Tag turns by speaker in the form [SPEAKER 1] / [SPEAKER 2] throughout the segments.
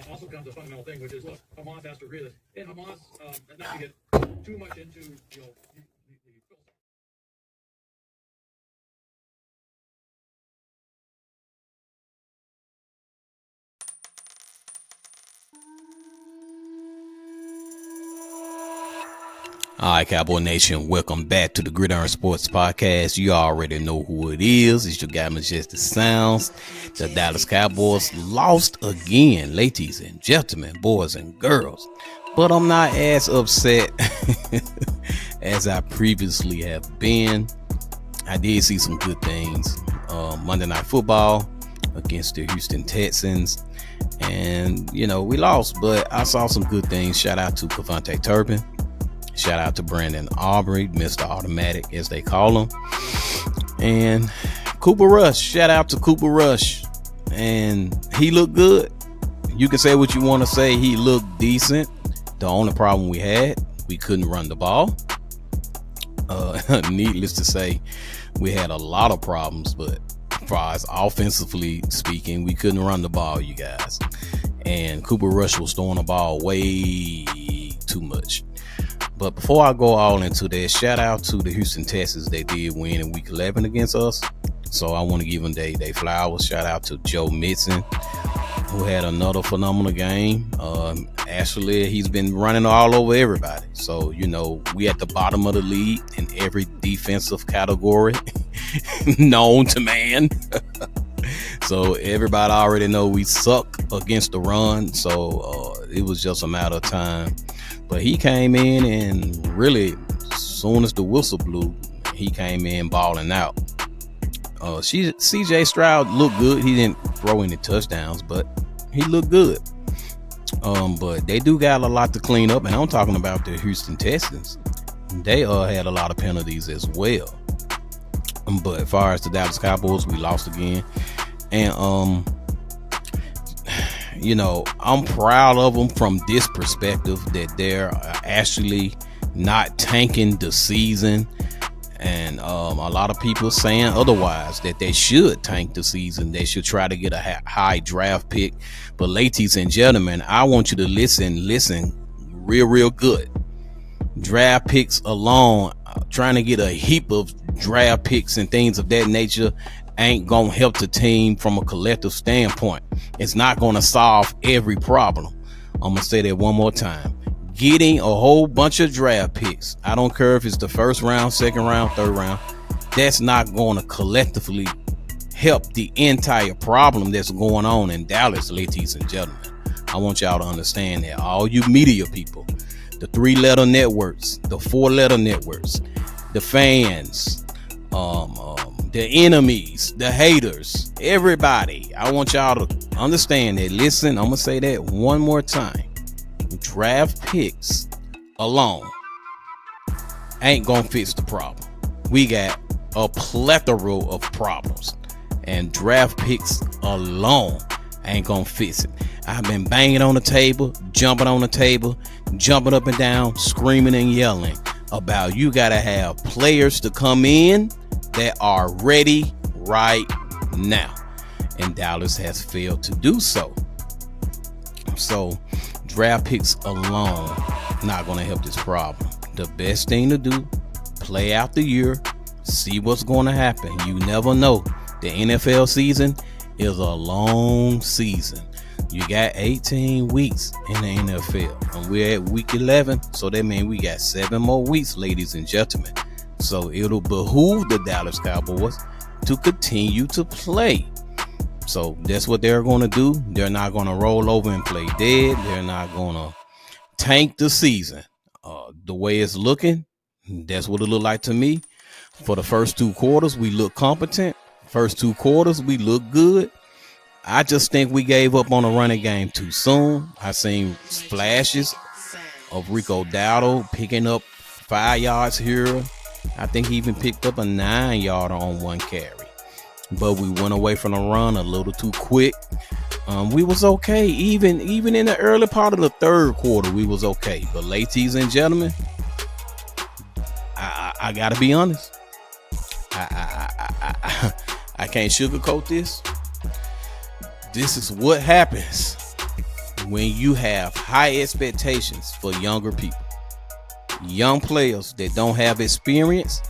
[SPEAKER 1] also comes a fundamental thing, which is, look, Hamas has to realize, and Hamas, not to get too much into, the
[SPEAKER 2] All right, Cowboy Nation, welcome back to the Gridiron Sports Podcast. You already know who it is. It's your guy, Majestic Sounds. The Dallas Cowboys lost again, ladies and gentlemen, boys and girls. But I'm not as upset as I previously have been. I did see some good things. Monday Night Football against the Houston Texans. And, we lost, but I saw some good things. Shout out to Cavante Turpin. Shout out to Brandon Aubrey, Mr. Automatic, as they call him. And Cooper Rush. Shout out to Cooper Rush. And he looked good. You can say what you want to say. He looked decent. The only problem we had, we couldn't run the ball. Needless to say, we had a lot of problems, but as far as offensively speaking, we couldn't run the ball, you guys. And Cooper Rush was throwing the ball way too much. But before I go all into that, shout out to the Houston Texans. They did win in week 11 against us. So I want to give them they flowers. Shout out to Joe Mixon, who had another phenomenal game. Actually, he's been running all over everybody. So, we at the bottom of the league in every defensive category known to man. So everybody already know we suck against the run. So it was just a matter of time. But he came in and really, as soon as the whistle blew, he came in balling out. CJ Stroud looked good. He didn't throw any touchdowns, but he looked good. But they do got a lot to clean up, and I'm talking about the Houston Texans. They had a lot of penalties as well. But as far as the Dallas Cowboys, we lost again. And I'm proud of them from this perspective that they're actually not tanking the season. And a lot of people saying otherwise, that they should tank the season. They should try to get a high draft pick. But ladies and gentlemen, I want you to listen real good. Draft picks alone, trying to get a heap of draft picks and things of that nature ain't gonna help the team from a collective standpoint. It's not gonna solve every problem. I'm gonna say that one more time. Getting a whole bunch of draft picks, I don't care if it's the first round, second round, third round, that's not gonna collectively help the entire problem that's going on in Dallas, ladies and gentlemen. I want y'all to understand that. All you media people, the 3-letter networks, the 4-letter networks, the fans, the enemies, the haters, everybody. I want y'all to understand that. Listen, I'm going to say that one more time. Draft picks alone ain't going to fix the problem. We got a plethora of problems, and draft picks alone ain't going to fix it. I've been banging on the table, jumping on the table, jumping up and down, screaming and yelling about you got to have players to come in that are ready right now, and Dallas has failed to do so. So draft picks alone not going to help this problem. The best thing to do, play out the year, see what's going to happen. You never know. The NFL season is a long season. You got 18 weeks in the NFL, and we're at week 11, so that means we got 7 more weeks, ladies and gentlemen. So it'll behoove the Dallas Cowboys to continue to play. So that's what they're going to do. They're not going to roll over and play dead. They're not going to tank the season. The way it's looking, that's what it looked like to me. For the first 2 quarters, we look competent. First 2 quarters, we look good. I just think we gave up on the running game too soon. I seen flashes of Rico Dowdle picking up 5 yards here. I think he even picked up a 9-yarder on 1 carry. But we went away from the run a little too quick. We was okay. Even in the early part of the 3rd quarter, we was okay. But ladies and gentlemen, I gotta be honest. I can't sugarcoat this. This is what happens when you have high expectations for younger people, young players that don't have experience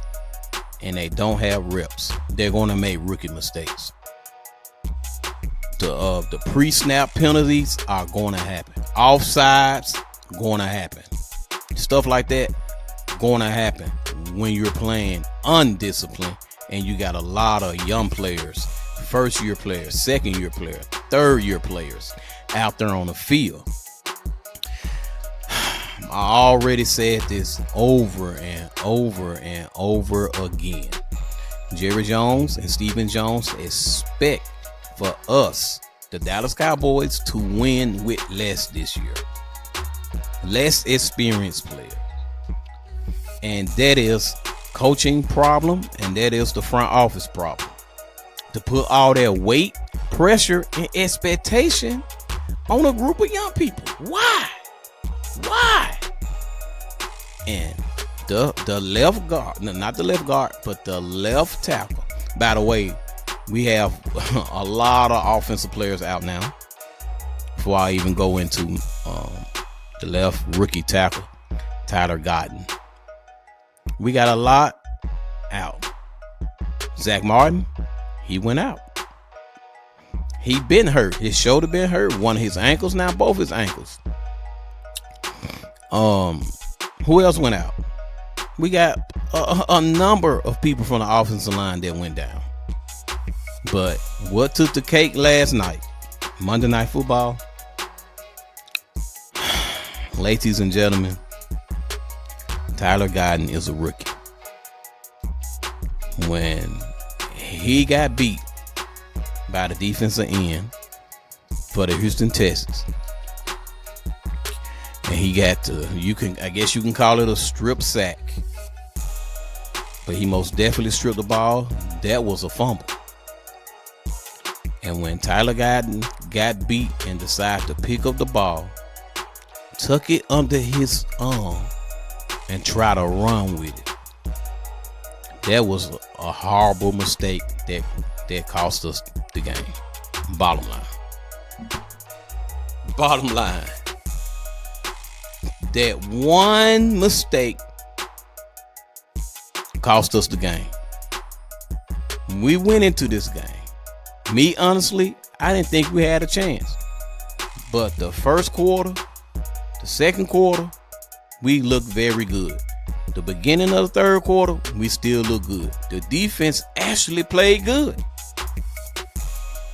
[SPEAKER 2] and they don't have reps, they're going to make rookie mistakes. The pre-snap penalties are going to happen. Offsides going to happen. Stuff like that going to happen when you're playing undisciplined and you got a lot of young players, first-year players, second-year players, third-year players out there on the field. I already said this over and over and over again. Jerry Jones and Stephen Jones expect for us, the Dallas Cowboys, to win with less this year. Less experienced players. And that is coaching problem, and that is the front office problem. To put all that weight, pressure, and expectation on a group of young people. Why? And the left guard, no, not the left guard, but the left tackle. By the way, we have a lot of offensive players out now. Before I even go into the left rookie tackle, Tyler Godden. We got a lot out. Zach Martin, he went out. He been hurt. His shoulder been hurt. One of his ankles, now both his ankles. Who else went out? We got a number of people from the offensive line that went down. But what took the cake last night? Monday Night Football. Ladies and gentlemen, Tyler Godden is a rookie. When he got beat by the defensive end for the Houston Texans, and he got to, I guess you can call it a strip sack, but he most definitely stripped the ball. That was a fumble. And when Tyler Godden got beat and decided to pick up the ball, tuck it under his arm, and try to run with it, that was a horrible mistake that cost us the game. Bottom line. That one mistake cost us the game. We went into this game. Me, honestly, I didn't think we had a chance. But the first quarter, the second quarter, we looked very good. The beginning of the third quarter, we still look good. The defense actually played good.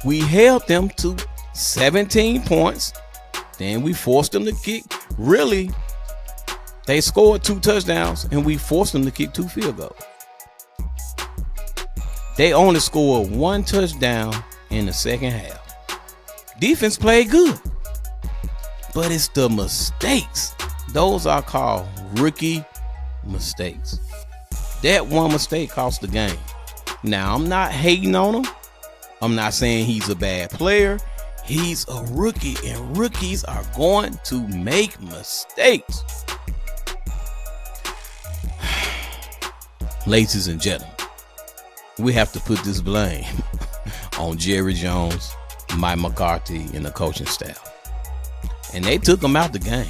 [SPEAKER 2] We held them to 17 points. Then we forced them to kick. Really, they scored 2 touchdowns and we forced them to kick 2 field goals. They only scored 1 touchdown in the second half. Defense played good. But it's the mistakes. Those are called rookie mistakes. That one mistake cost the game. Now, I'm not hating on him. I'm not saying he's a bad player. He's a rookie, and rookies are going to make mistakes. Ladies and gentlemen, we have to put this blame on Jerry Jones, Mike McCarthy, and the coaching staff. And they took him out the game.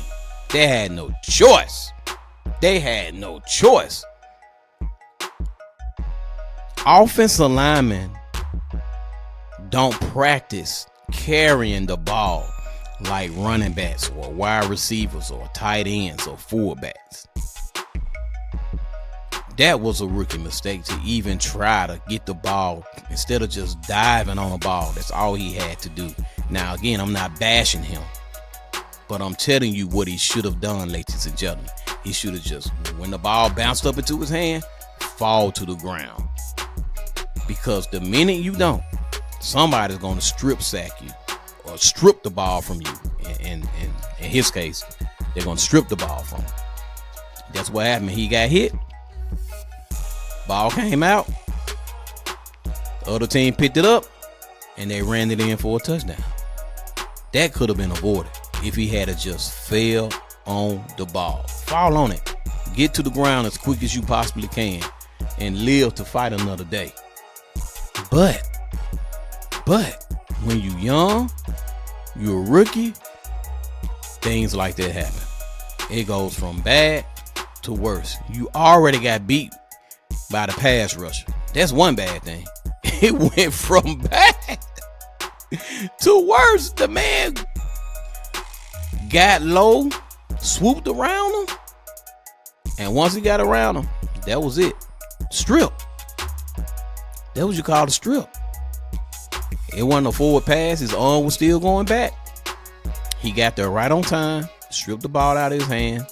[SPEAKER 2] They had no choice. Offensive linemen don't practice carrying the ball like running backs or wide receivers or tight ends or fullbacks. That was a rookie mistake to even try to get the ball instead of just diving on the ball. That's all he had to do. Now, again, I'm not bashing him, but I'm telling you what he should have done, ladies and gentlemen. He should have just, when the ball bounced up into his hand, fall to the ground. Because the minute you don't, somebody's going to strip sack you or strip the ball from you. In his case, they're going to strip the ball from him. That's what happened. He got hit. Ball came out. The other team picked it up, and they ran it in for a touchdown. That could have been avoided if he had just fell on the ball. Fall on it. Get to the ground as quick as you possibly can and live to fight another day. But when you're young, you're a rookie, things like that happen. It goes from bad to worse. You already got beat by the pass rusher. That's one bad thing. It went from bad to worse. The man got low, swooped around him, and once he got around him, that was it. Strip. That was you call a strip. It wasn't a forward pass. His arm was still going back. He got there right on time, stripped the ball out of his hand.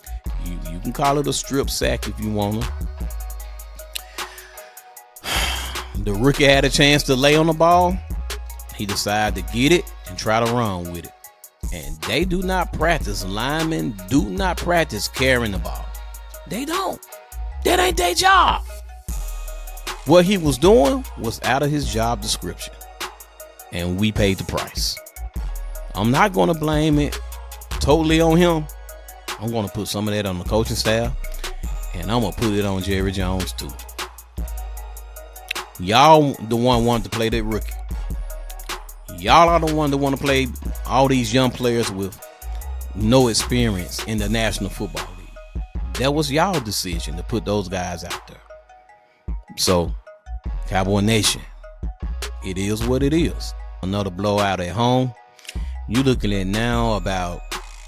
[SPEAKER 2] You can call it a strip sack if you want to. The rookie had a chance to lay on the ball. He decided to get it and try to run with it. And they do not practice. Linemen do not practice carrying the ball. They don't. That ain't their job. What he was doing was out of his job description. And we paid the price. I'm not going to blame it totally on him. I'm going to put some of that on the coaching staff. And I'm going to put it on Jerry Jones too. Y'all the one wanted to play that rookie. Y'all are the one that want to play all these young players with no experience in the National Football League. That was y'all decision to put those guys out there. So, Cowboy Nation, it is what it is. Another blowout at home. You looking at now about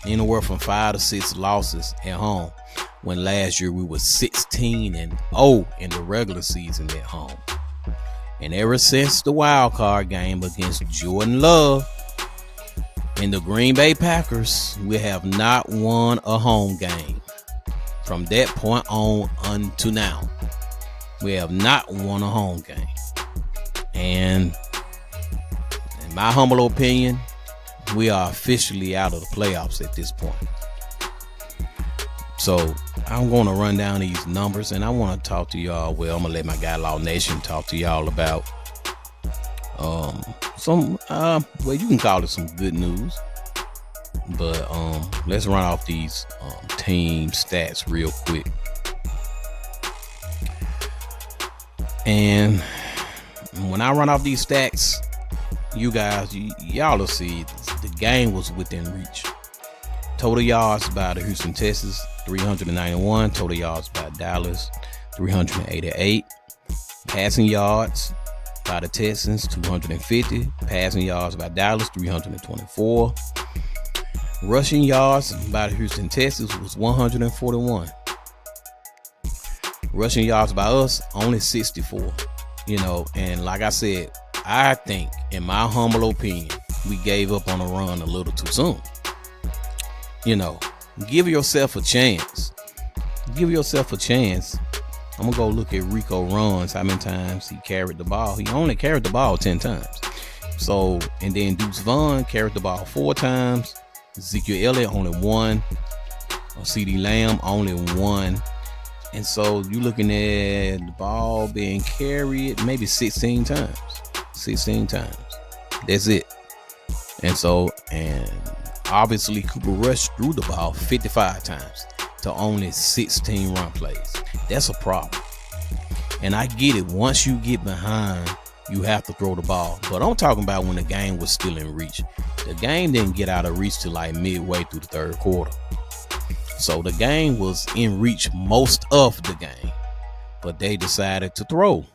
[SPEAKER 2] anywhere from 5 to 6 losses at home, when last year we were 16-0 in the regular season at home. And ever since the wild card game against Jordan Love and the Green Bay Packers, we have not won a home game. From that point on until now, we have not won a home game. And in my humble opinion, we are officially out of the playoffs at this point. So I'm going to run down these numbers, and I want to talk to y'all. Well, I'm going to let my guy Law Nation talk to y'all about some, well, you can call it some good news. But let's run off these team stats real quick. And when I run off these stats, you guys, y'all will see the game was within reach. Total yards by the Houston Texans, 391. Total yards by Dallas, 388. Passing yards by the Texans, 250. Passing yards by Dallas, 324. Rushing yards by the Houston Texans was 141. Rushing yards by us, only 64. You know, and like I said, I think, in my humble opinion, we gave up on the run a little too soon. You know, give yourself a chance. Give yourself a chance. I'm going to go look at Rico runs, how many times he carried the ball. He only carried the ball 10 times. So, and then Deuce Vaughn carried the ball 4 times. Ezekiel Elliott only 1. CeeDee Lamb only 1. And so you're looking at the ball being carried maybe 16 times. 16 times. That's it. And so, and obviously Cooper Rush threw the ball 55 times to only 16 run plays. That's a problem. And I get it. Once you get behind, you have to throw the ball. But I'm talking about when the game was still in reach. The game didn't get out of reach till like midway through the third quarter. So the game was in reach most of the game. But they decided to throw.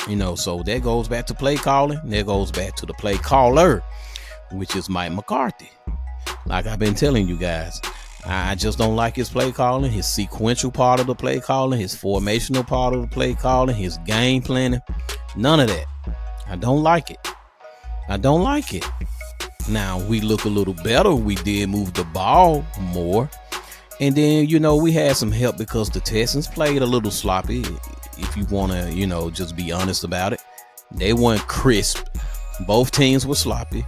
[SPEAKER 2] You know, so that goes back to play calling. That goes back to the play caller, which is Mike McCarthy. Like I've been telling you guys, I just don't like his play calling, his sequential part of the play calling, his formational part of the play calling, his game planning. None of that. I don't like it. I don't like it. Now, we look a little better. We did move the ball more. And then, you know, we had some help because the Texans played a little sloppy. If you want to, you know, just be honest about it. They weren't crisp. Both teams were sloppy.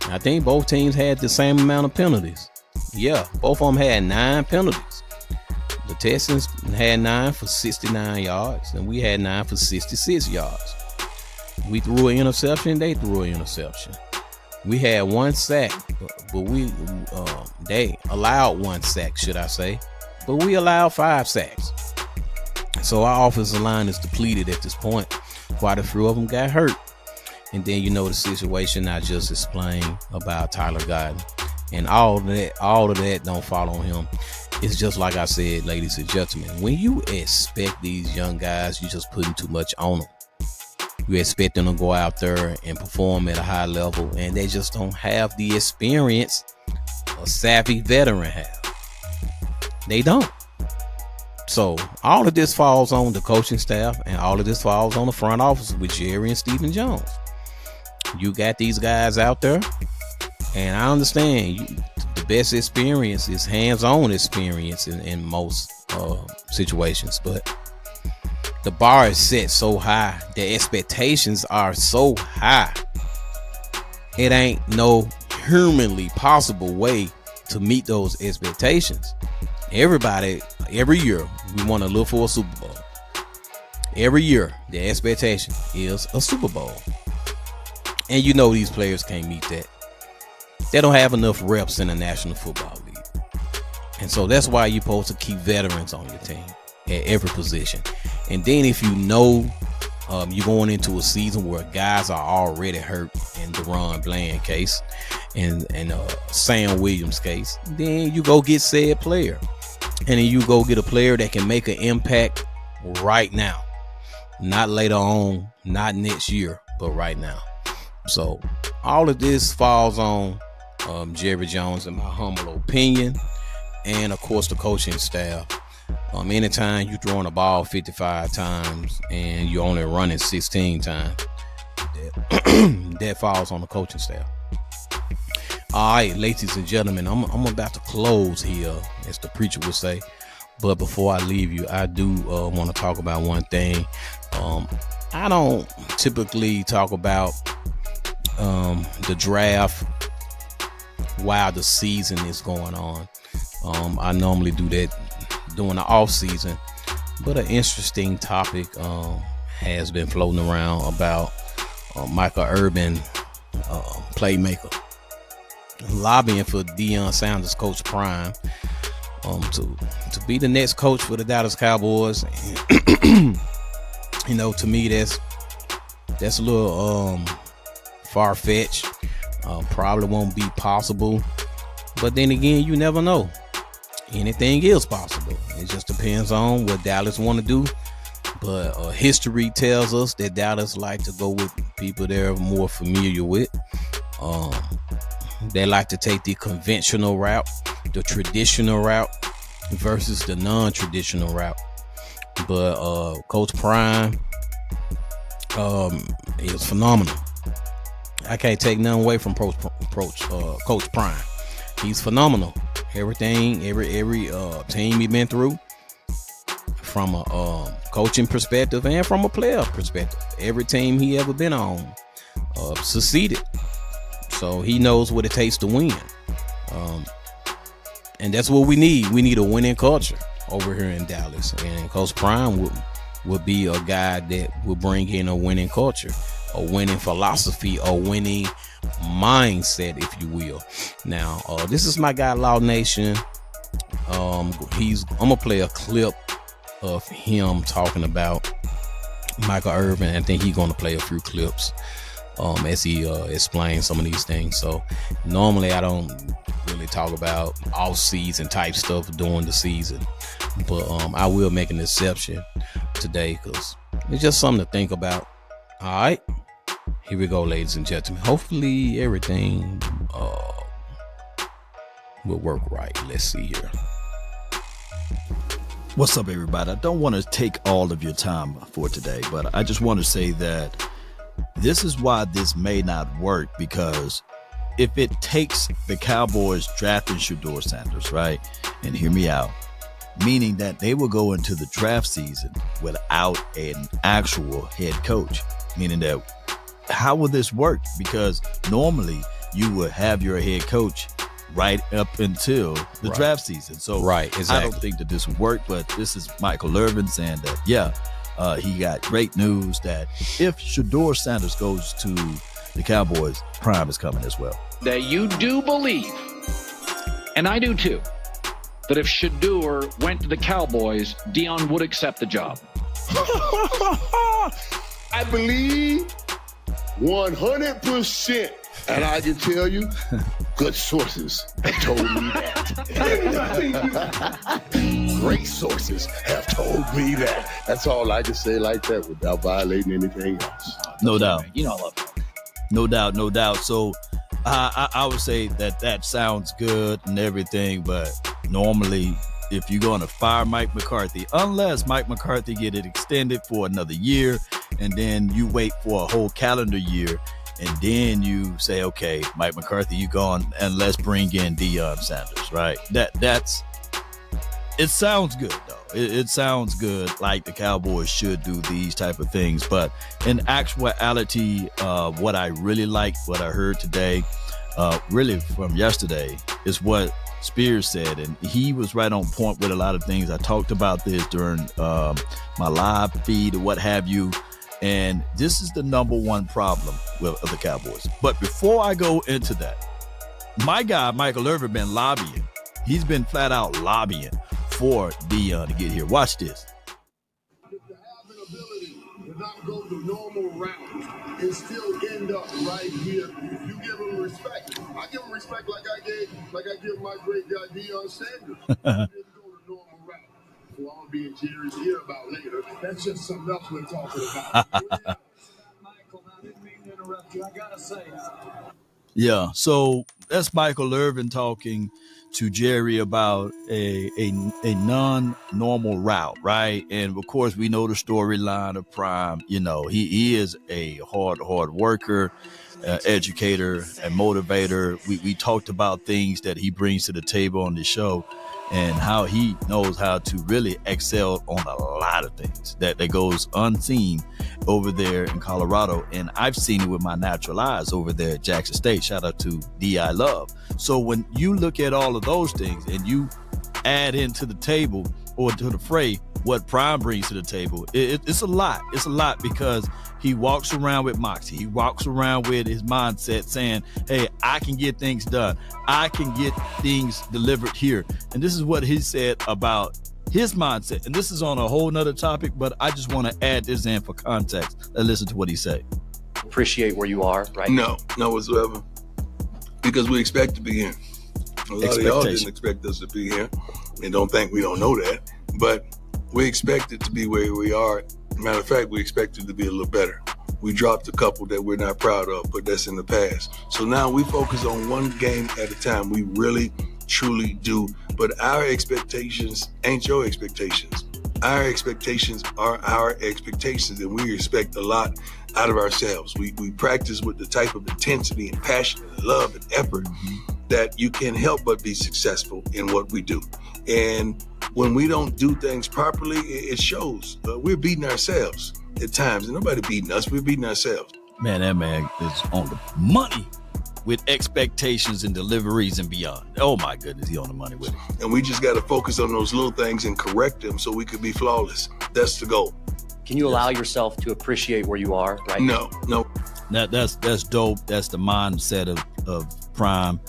[SPEAKER 2] I think both teams had the same amount of penalties. Yeah, both of them had 9 penalties. The Texans had 9 for 69 yards, and we had 9 for 66 yards. We threw an interception. They threw an interception. We had 1 sack, but they allowed 1 sack, should I say. But we allowed 5 sacks. So our offensive line is depleted at this point. Quite a few of them got hurt. And then, you know, the situation I just explained about Tyler Guyton. and all of that don't fall on him. It's just like I said, ladies and gentlemen, when you expect these young guys, you're just putting too much on them. You expect them to go out there and perform at a high level, and they just don't have the experience a savvy veteran have. They don't. So all of this falls on the coaching staff, and all of this falls on the front office with Jerry and Stephen Jones. You got these guys out there, and I understand the best experience is hands-on experience in most situations, but the bar is set so high, the expectations are so high, it ain't no humanly possible way to meet those expectations. Everybody, every year, we want to look for a Super Bowl. Every year, the expectation is a Super Bowl. And you know these players can't meet that. They don't have enough reps in the National Football League. And so that's why you're supposed to keep veterans on your team at every position. And then if you know you're going into a season where guys are already hurt, in Deron Bland case and Sam Williams case, then you go get said player. And then you go get a player that can make an impact right now. Not later on, not next year, but right now. So all of this falls on Jerry Jones, in my humble opinion, and of course the coaching staff. Anytime you're throwing a ball 55 times and you're only running 16 times, that falls on the coaching staff. All right, ladies and gentlemen, I'm about to close here, as the preacher would say. But before I leave you, I do want to talk about one thing. I don't typically talk about the draft while the season is going on. I normally do that during the off season, but an interesting topic has been floating around about Michael Irvin, playmaker, lobbying for Deion Sanders, Coach Prime, to be the next coach for the Dallas Cowboys. You know, to me, that's a little far-fetched. Probably won't be possible, but then again, you never know. Anything is possible. It just depends on what Dallas want to do. But history tells us that Dallas like to go with people they're more familiar with. They like to take the conventional route, the traditional route, versus the non-traditional route. But Coach Prime is phenomenal. I can't take nothing away from Coach Prime. He's phenomenal. Every team he's been through, from a coaching perspective and from a player perspective, every team he ever been on succeeded. So he knows what it takes to win, and that's what we need. We need a winning culture over here in Dallas, and Coach Prime would be a guy that will bring in a winning culture, a winning philosophy, a winning mindset, if you will. Now, this is my guy Law Nation. I'm gonna play a clip of him talking about Michael Irvin. I think he's gonna play a few clips as he explains some of these things. So normally I don't really talk about off-season type stuff during the season, but I will make an exception today because it's just something to think about. All right, here we go, ladies and gentlemen. Hopefully everything will work right. Let's see here.
[SPEAKER 3] What's up, everybody? I don't want to take all of your time for today, but I just want to say that this is why this may not work, because if it takes the Cowboys drafting Shedeur Sanders, right, and hear me out, meaning that they will go into the draft season without an actual head coach, meaning that how will this work? Because normally you would have your head coach right up until the draft season. So exactly. I don't think that this would work, but this is Michael Irvin saying that, he got great news that if Shedeur Sanders goes to the Cowboys, Prime is coming as well.
[SPEAKER 4] That you do believe, and I do too, that if Shedeur went to the Cowboys, Deion would accept the job.
[SPEAKER 5] I believe 100%. And I can tell you, Good sources have told me that. Great sources have told me that. That's all I can say like that without violating anything else.
[SPEAKER 3] No doubt.
[SPEAKER 4] You know I love it.
[SPEAKER 3] No doubt. So I would say that sounds good and everything, but normally if you're going to fire Mike McCarthy, unless Mike McCarthy get it extended for another year, and then you wait for a whole calendar year, and then you say, okay, Mike McCarthy, you gone, and let's bring in Deion Sanders, right? It sounds good, though. It sounds good, like the Cowboys should do these type of things. But in actuality, what I really liked, what I heard today, really from yesterday, is what Spears said, and he was right on point with a lot of things. I talked about this during my live feed or what have you. And this is the number one problem of the Cowboys. But before I go into that, my guy, Michael Irvin, been lobbying. He's been flat out lobbying for Deion to get here. Watch this.
[SPEAKER 5] If you have an ability to not go the normal route and still end up right here, you give him respect. I give him respect like I give my great guy Deion Sanders. He didn't go the normal route. Well, I'm being Jerry's here about later. That's just something else we're talking about.
[SPEAKER 6] Michael, I didn't mean to interrupt you. I gotta say,
[SPEAKER 3] Yeah, so that's Michael Irvin talking to Jerry about a non-normal route, right? And of course, we know the storyline of Prime. You know, he is a hard worker, educator, and motivator. We talked about things that he brings to the table on the show, and how he knows how to really excel on a lot of things that goes unseen over there in Colorado. And I've seen it with my natural eyes over there at Jackson State. Shout out to D.I. Love. So when you look at all of those things and you add into the table or to the fray what Prime brings to the table, it's a lot. It's a lot because he walks around with moxie. He walks around with his mindset saying, hey, I can get things done. I can get things delivered here. And this is what he said about his mindset. And this is on a whole nother topic, but I just want to add this in for context. Let's listen to what he said.
[SPEAKER 7] Appreciate where you are, right?
[SPEAKER 8] No whatsoever. Because we expect to be here. A lot of y'all didn't expect us to be here and don't think we don't know that. But we expect it to be where we are. Matter of fact, we expect it to be a little better. We dropped a couple that we're not proud of, but that's in the past. So now we focus on one game at a time. We really, truly do. But our expectations ain't your expectations. Our expectations are our expectations, and we expect a lot out of ourselves. We practice with the type of intensity and passion and love and effort that you can't help but be successful in what we do. And when we don't do things properly, it shows. We're beating ourselves at times, and nobody beating us. We're beating ourselves.
[SPEAKER 3] Man, that man is on the money with expectations and deliveries and beyond. Oh my goodness, he on the money with it.
[SPEAKER 8] And we just got to focus on those little things and correct them so we could be flawless. That's the goal.
[SPEAKER 7] Can you allow yourself to appreciate where you are, right?
[SPEAKER 8] No.
[SPEAKER 3] That's dope. That's the mindset of Prime.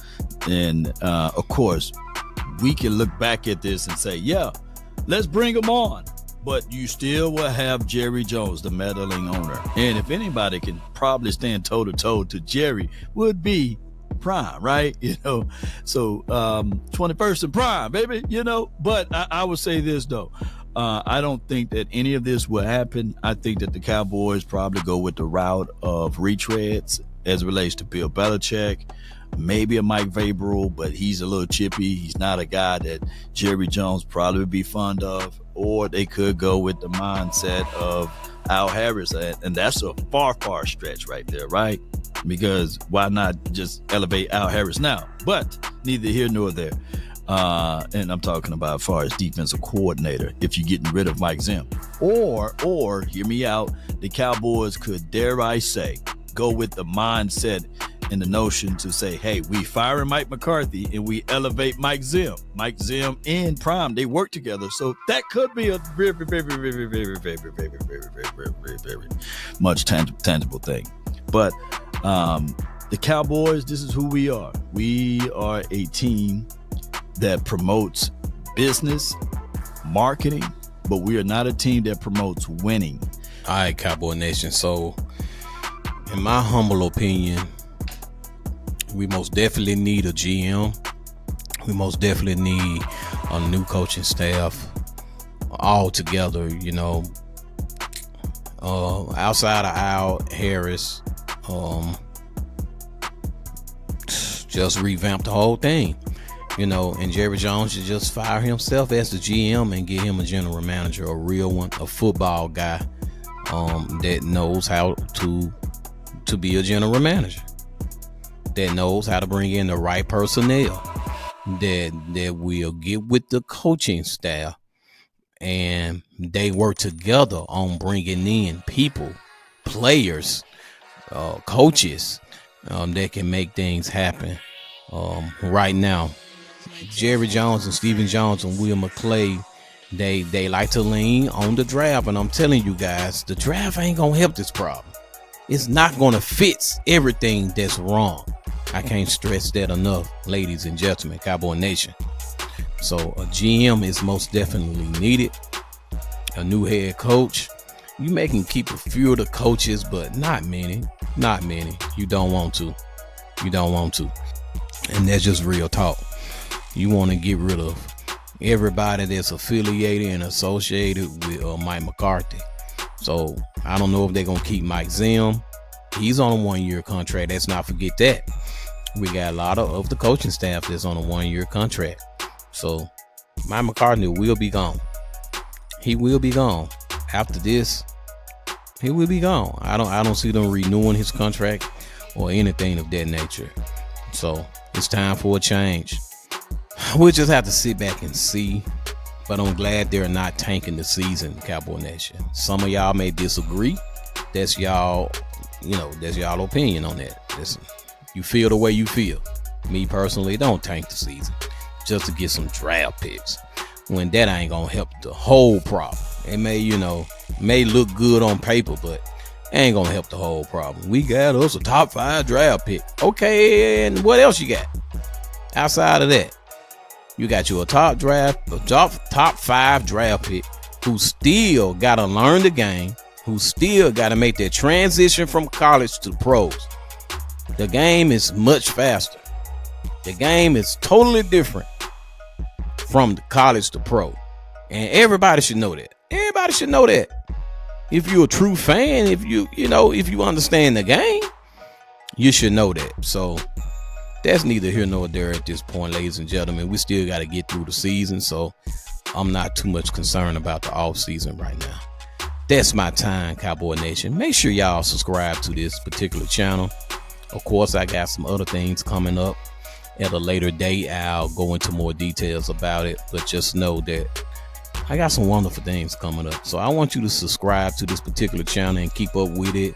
[SPEAKER 3] And of course, we can look back at this and say, yeah, let's bring him on. But you still will have Jerry Jones, the meddling owner. And if anybody can probably stand toe-to-toe to Jerry, would be Prime, right? You know, so 21st and Prime, baby, you know. But I would say this, though. I don't think that any of this will happen. I think that the Cowboys probably go with the route of retreads as it relates to Bill Belichick. Maybe a Mike Vrabel, but he's a little chippy. He's not a guy that Jerry Jones probably would be fond of. Or they could go with the mindset of Al Harris, and that's a far stretch right there, right? Because why not just elevate Al Harris now? But neither here nor there. And I'm talking about as far as defensive coordinator, if you're getting rid of Mike Zim. Or hear me out, the Cowboys could, dare I say, go with the mindset and the notion to say, hey, we firing Mike McCarthy and we elevate Mike Zim. Mike Zim and Prime, they work together. So that could be a very much tangible thing. But the Cowboys, this is who we are. We are a team that promotes business, marketing, but we are not a team that promotes winning.
[SPEAKER 2] All right, Cowboy Nation. So in my humble opinion, We most definitely need a GM. We most definitely need a new coaching staff all together, you know. Outside of Al Harris, just revamp the whole thing, you know, and Jerry Jones should just fire himself as the GM and get him a general manager, a real one, a football guy that knows how to be a general manager, that knows how to bring in the right personnel, that will get with the coaching staff and they work together on bringing in people, players, coaches that can make things happen. Right now, Jerry Jones and Stephen Jones and Will McClay, they like to lean on the draft, and I'm telling you guys, the draft ain't gonna help this problem. It's not gonna fix everything that's wrong. I can't stress that enough, ladies and gentlemen, Cowboy Nation. So a GM is most definitely needed. A new head coach. You may can keep a few of the coaches, but not many. Not many. You don't want to. You don't want to. And that's just real talk. You want to get rid of everybody that's affiliated and associated with Mike McCarthy. So I don't know if they're going to keep Mike Zim. He's on a 1-year contract. Let's not forget that. We got a lot of the coaching staff that's on a 1-year contract. So Mike McCarthy will be gone. He will be gone. After this, he will be gone. I don't see them renewing his contract or anything of that nature. So it's time for a change. We'll just have to sit back and see. But I'm glad they're not tanking the season, Cowboy Nation. Some of y'all may disagree. That's y'all, that's y'all opinion on that. Listen, you feel the way you feel. Me personally, don't tank the season just to get some draft picks, when that ain't gonna help the whole problem. It may look good on paper, but it ain't gonna help the whole problem. We got us a top 5 draft pick. Okay, and what else you got outside of that? You got you a top 5 draft pick who still gotta learn the game, who still gotta make that transition from college to pros. The game is much faster. The game is totally different from the college to pro. And everybody should know that. Everybody should know that. If you're a true fan, if you understand the game, you should know that. So that's neither here nor there at this point, ladies and gentlemen. We still got to get through the season, so I'm not too much concerned about the off season right now. That's my time, Cowboy Nation. Make sure y'all subscribe to this particular channel. Of course, I got some other things coming up at a later date. I'll go into more details about it, but just know that I got some wonderful things coming up. So I want you to subscribe to this particular channel and keep up with it.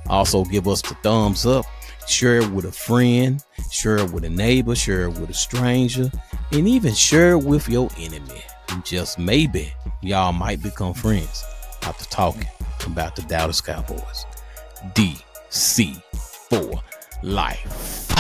[SPEAKER 2] Also, give us the thumbs up. Share it with a friend. Share it with a neighbor. Share it with a stranger. And even share it with your enemy. And just maybe y'all might become friends after talking about the Dallas Cowboys. DC for life.